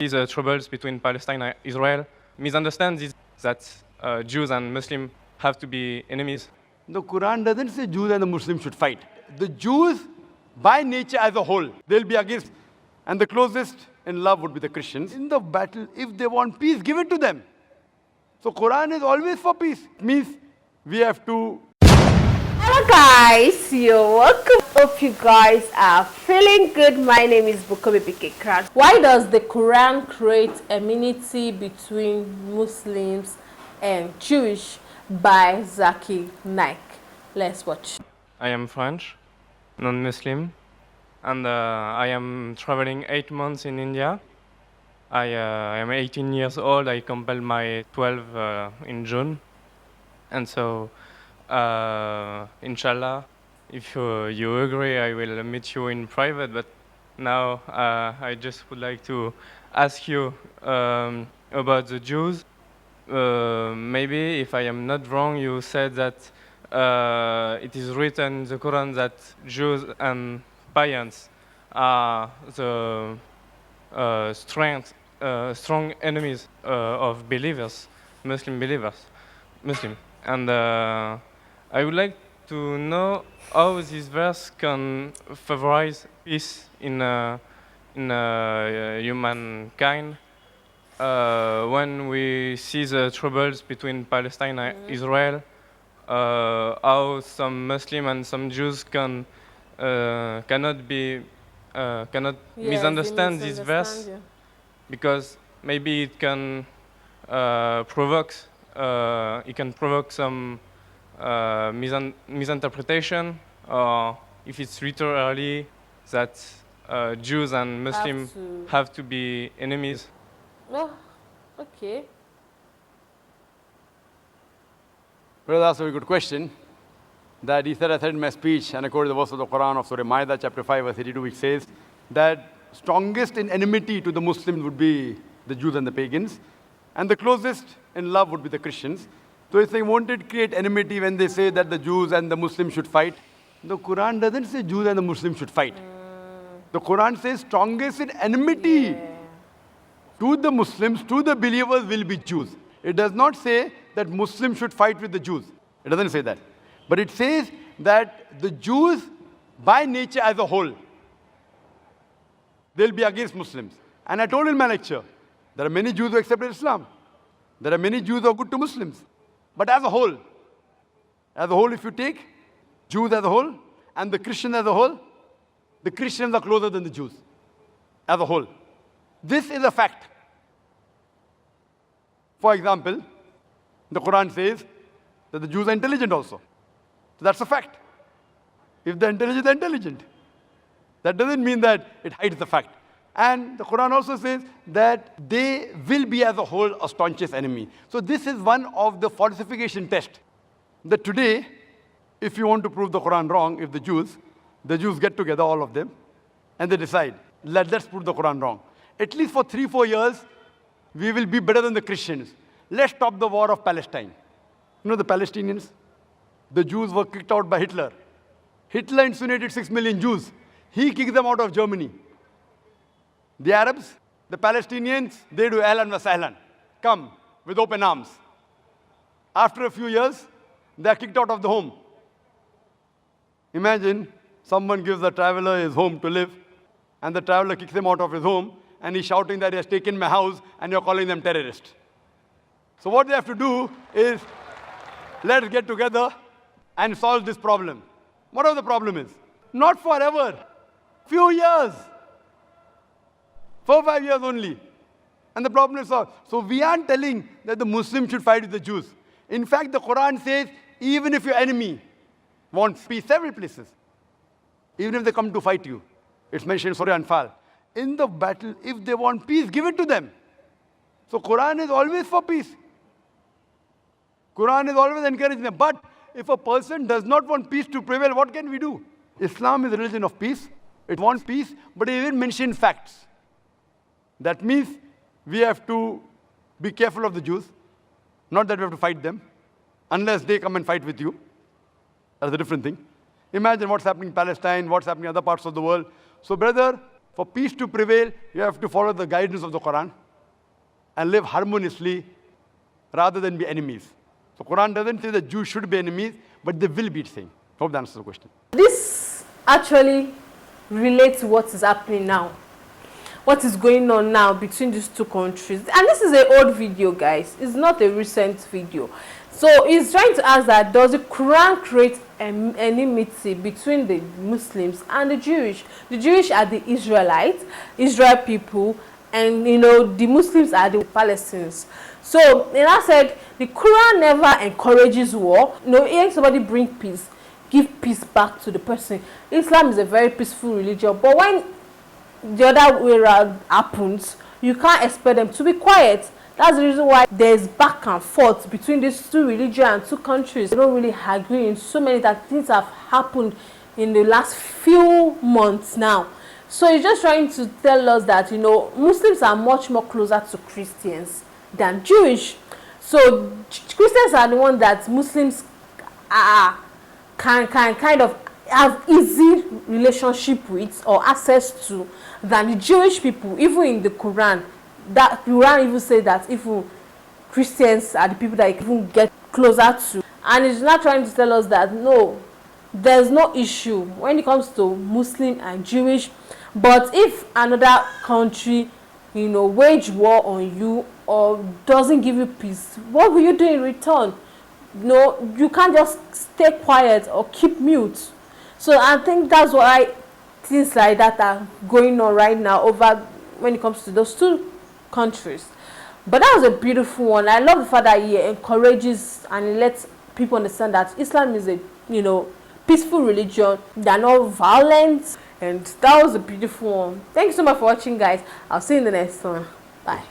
These troubles between Palestine and Israel. Misunderstand is that Jews and Muslims have to be enemies. The Quran doesn't say Jews and the Muslims should fight. The Jews, by nature as a whole, they'll be against. And the closest in love would be the Christians. In the battle, if they want peace, give it to them. So Quran is always for peace. It means we have to. Hello guys, you're welcome. Hope you guys are feeling good. My name is Bukobi Bikekran. Why does the Quran create enmity between Muslims and Jewish by Zakir Naik? Let's watch. I am French, non-Muslim, and I am traveling 8 months in India. I am 18 years old. I completed my 12 in June, and so inshallah, if you agree, I will meet you in private. But now I just would like to ask you about the Jews. Maybe if I am not wrong, you said that it is written in the Quran that Jews and pagans are the strong enemies of believers, Muslim believers, Muslim. And I would like to know how this verse can favorize peace in humankind when we see the troubles between Palestine and Israel. How some Muslim and some Jews cannot misunderstand this verse, because maybe it can provoke some misinterpretation, or if it's literally that Jews and Muslims have to be enemies. Oh, okay. Well, that's a very good question. That he said, I said in my speech, and I quoted the verse of the Quran of Surah Ma'idah, chapter 5, verse 82, which says that strongest in enmity to the Muslims would be the Jews and the pagans, and the closest in love would be the Christians. So if they wanted to create enmity when they say that the Jews and the Muslims should fight, the Quran doesn't say Jews and the Muslims should fight. The Quran says strongest in enmity to the Muslims, to the believers will be Jews. It does not say that Muslims should fight with the Jews. It doesn't say that. But it says that the Jews, by nature as a whole, they'll be against Muslims. And I told in my lecture, there are many Jews who accepted Islam. There are many Jews who are good to Muslims. But as a whole, if you take Jews as a whole and the Christians as a whole, the Christians are closer than the Jews as a whole. This is a fact. For example, the Quran says that the Jews are intelligent also. So that's a fact. If they're intelligent, they're intelligent. That doesn't mean that it hides the fact. And the Quran also says that they will be as a whole a staunchest enemy. So this is one of the falsification tests. That today, if you want to prove the Quran wrong, if the Jews get together, all of them, and they decide, let's prove the Quran wrong. At least for 3-4 years, we will be better than the Christians. Let's stop the war of Palestine. You know the Palestinians? The Jews were kicked out by Hitler. Hitler incinerated 6 million Jews. He kicked them out of Germany. The Arabs, the Palestinians, they do ahlan wa sahlan. Come with open arms. After a few years, they are kicked out of the home. Imagine someone gives a traveler his home to live, and the traveler kicks him out of his home, and he's shouting that he has taken my house, and you're calling them terrorists. So what they have to do is, let's get together and solve this problem. Whatever the problem is. Not forever. Few years. 4-5 years only. And the problem is solved. So we aren't telling that the Muslims should fight with the Jews. In fact, the Quran says, even if your enemy wants peace, several places, even if they come to fight you, it's mentioned in Surah Anfal, in the battle, if they want peace, give it to them. So Quran is always for peace. Quran is always encouraging them. But if a person does not want peace to prevail, what can we do? Islam is a religion of peace. It wants peace, but it even mentions facts. That means we have to be careful of the Jews. Not that we have to fight them, unless they come and fight with you. That's a different thing. Imagine what's happening in Palestine, what's happening in other parts of the world. So brother, For peace to prevail, you have to follow the guidance of the Quran and live harmoniously rather than be enemies. So Quran doesn't say that Jews should be enemies, but they will be the same. Hope that answers the question. This actually relates to what is happening now. What is going on now between these two countries. And this is an old video, guys. It's not a recent video. So he's trying to ask that, does the Quran create enmity between the Muslims and the Jewish? The Jewish are the Israelites, Israel people, and the Muslims are the Palestinians. So I said the Quran never encourages war. Hearing somebody bring peace, give peace back to the person. Islam is a very peaceful religion, but when the other way around happens, you can't expect them to be quiet. That's the reason why there's back and forth between these two religions and two countries. They don't really agree in so many that things have happened in the last few months now. So he's just trying to tell us that Muslims are much more closer to Christians than Jewish. So Christians are the ones that Muslims can kind of have easy relationship with or access to than the Jewish people. Even in the Quran, that Quran even say that even Christians are the people that you even get closer to. And it's not trying to tell us that no, there's no issue when it comes to Muslim and Jewish. But if another country wage war on you or doesn't give you peace, what will you do in return? You can't just stay quiet or keep mute. So I think that's why things like that are going on right now over when it comes to those two countries. But that was a beautiful one. I love the fact that he encourages and he lets people understand that Islam is a peaceful religion. They're not violent, and that was a beautiful one. Thank you so much for watching, guys. I'll see you in the next one. Bye.